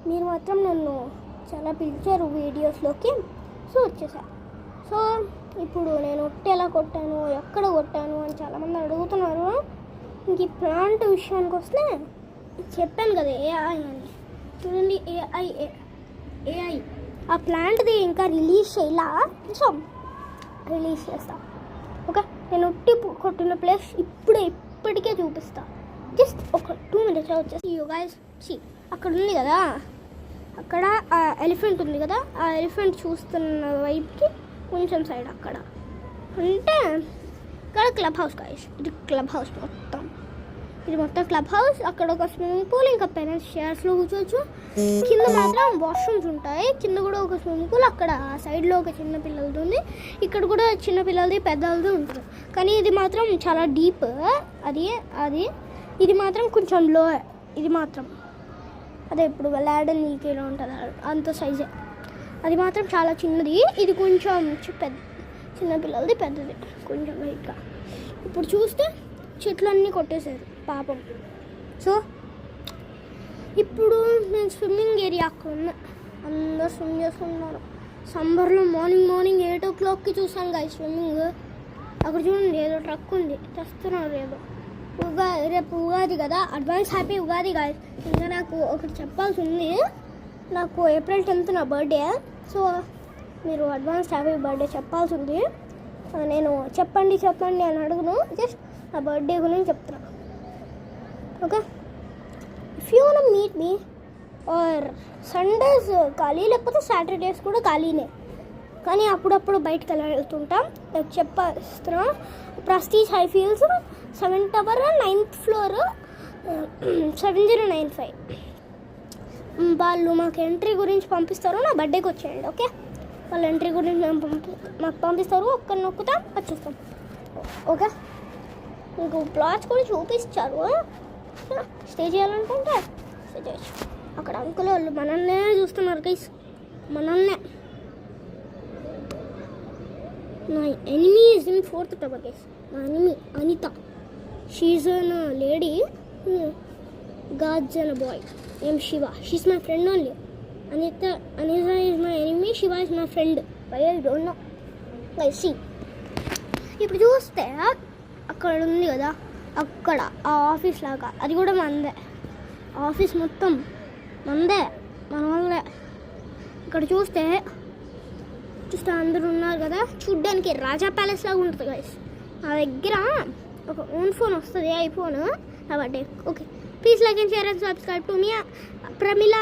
మీరు మాత్రం నన్ను చాలా పిలిచారు వీడియోస్లోకి, సో వచ్చేసా. సో ఇప్పుడు నేను ఒట్టి ఎలా కొట్టాను, ఎక్కడ కొట్టాను అని చాలామంది అడుగుతున్నారు. ఇంక ఈ ప్లాంట్ విషయానికి వస్తే చెప్పాను కదా ఏఐ అని. చూడండి ఏఐ ఆ ప్లాంట్ది ఇంకా రిలీజ్ చేయలా, సో రిలీజ్ చేస్తా. ఓకే, నేను ఒట్టి కొట్టిన ప్లేస్ ఇప్పటికే చూపిస్తా. జస్ట్ ఒక 2 minutes వచ్చేసి యూ గైస్ సీ, అక్కడ ఉంది కదా, అక్కడ ఆ ఎలిఫెంట్ ఉంది కదా, ఆ ఎలిఫెంట్ చూస్తున్న వైపుకి కొంచెం సైడ్ అక్కడ అంటే ఇక్కడ క్లబ్ హౌస్ గైస్. ఇది క్లబ్ హౌస్ ఇది మొత్తం క్లబ్ హౌస్. అక్కడ ఒక స్విమ్మింగ్ పూల్, ఇంకా పేరెంట్స్ చైర్స్లో కూర్చోవచ్చు. కింద మాత్రం వాష్రూమ్స్ ఉంటాయి. కింద కూడా ఒక స్విమ్మింగ్ పూల్, అక్కడ సైడ్లో ఒక చిన్న పిల్లలది ఉంది, ఇక్కడ కూడా చిన్న పిల్లలది పెద్దలది ఉంటుంది. కానీ ఇది మాత్రం చాలా డీప్. ఇది మాత్రం కొంచెం లో. ఇది మాత్రం అదే ఇప్పుడు వెళ్ళాడనీకి ఎలా ఉంటుంది అంత సైజే. అది మాత్రం చాలా చిన్నది. ఇది కొంచెం చిన్న పిల్లలది పెద్దది కొంచెం లైట్గా. ఇప్పుడు చూస్తే చెట్లన్నీ కొట్టేశారు పాపం. సో ఇప్పుడు నేను స్విమ్మింగ్ ఏరియా అక్కడ ఉన్నా, అందరూ స్విమ్ చేస్తున్నారు. సమ్మర్లో మార్నింగ్ 8 o'clockకి చూసాను కదా స్విమ్మింగ్. అక్కడ చూడండి ఏదో ట్రక్ ఉంది, తెస్తున్నారు ఏదో. రేపు ఉగాది కదా, అడ్వాన్స్ హ్యాపీ ఉగాది గాయస్. ఇంకా నాకు ఒకటి చెప్పాల్సి ఉంది. నాకు April 10th నా బర్త్డే, సో మీరు అడ్వాన్స్ హ్యాపీ బర్త్డే చెప్పాల్సి ఉంది. నేను చెప్పండి అని అడుగును, జస్ట్ నా బర్త్డే గురించి చెప్తున్నా. Okay, if you want meet me or Sundays ఖాళీ, లేకపోతే సాటర్డేస్ కూడా ఖాళీనే, కానీ అప్పుడప్పుడు బయటకు వెళ్తుంటాం. చెప్పేస్తున్నా, Prestige Highfields 7th tower 9th floor 7095. వాళ్ళు మాకు ఎంట్రీ గురించి పంపిస్తారు. నా బర్త్డేకి వచ్చేయండి. ఓకే, వాళ్ళు ఎంట్రీ గురించి మాకు పంపిస్తారు. ఒక్కరిని నొక్కుతాం, వచ్చేస్తాం. ఓకే, మీకు ప్లాట్స్ కూడా చూపిస్తారు. స్టే చేయాలనుకుంటే స్టే చేయొచ్చు. అక్కడ అంకుల్ వాళ్ళు మనల్నే చూస్తున్నారు గైస్, మనల్నే. My enemy is in 4th tower guys. My enemy Anita. She's a lady. God's and a boy named Shiva. She's my friend only. Anita is my enemy. Shiva is my friend. Why I don't know. Guys see. ఇప్పుడు చూస్తే అక్కడ ఉంది కదా, అక్కడ ఆ office లాగా, అది కూడా మందే. ఆఫీస్ మొత్తం మందే, మన వాళ్ళే. ఇక్కడ చూస్తే అందరూ ఉన్నారు కదా, చూడ్డానికి రాజా ప్యాలెస్ లాగా ఉంటుంది గైస్. నా దగ్గర ఒక ఓన్ ఫోన్ వస్తుంది, ఐఫోన్, నా birthday. Okay, please like and share and subscribe to me Pramila.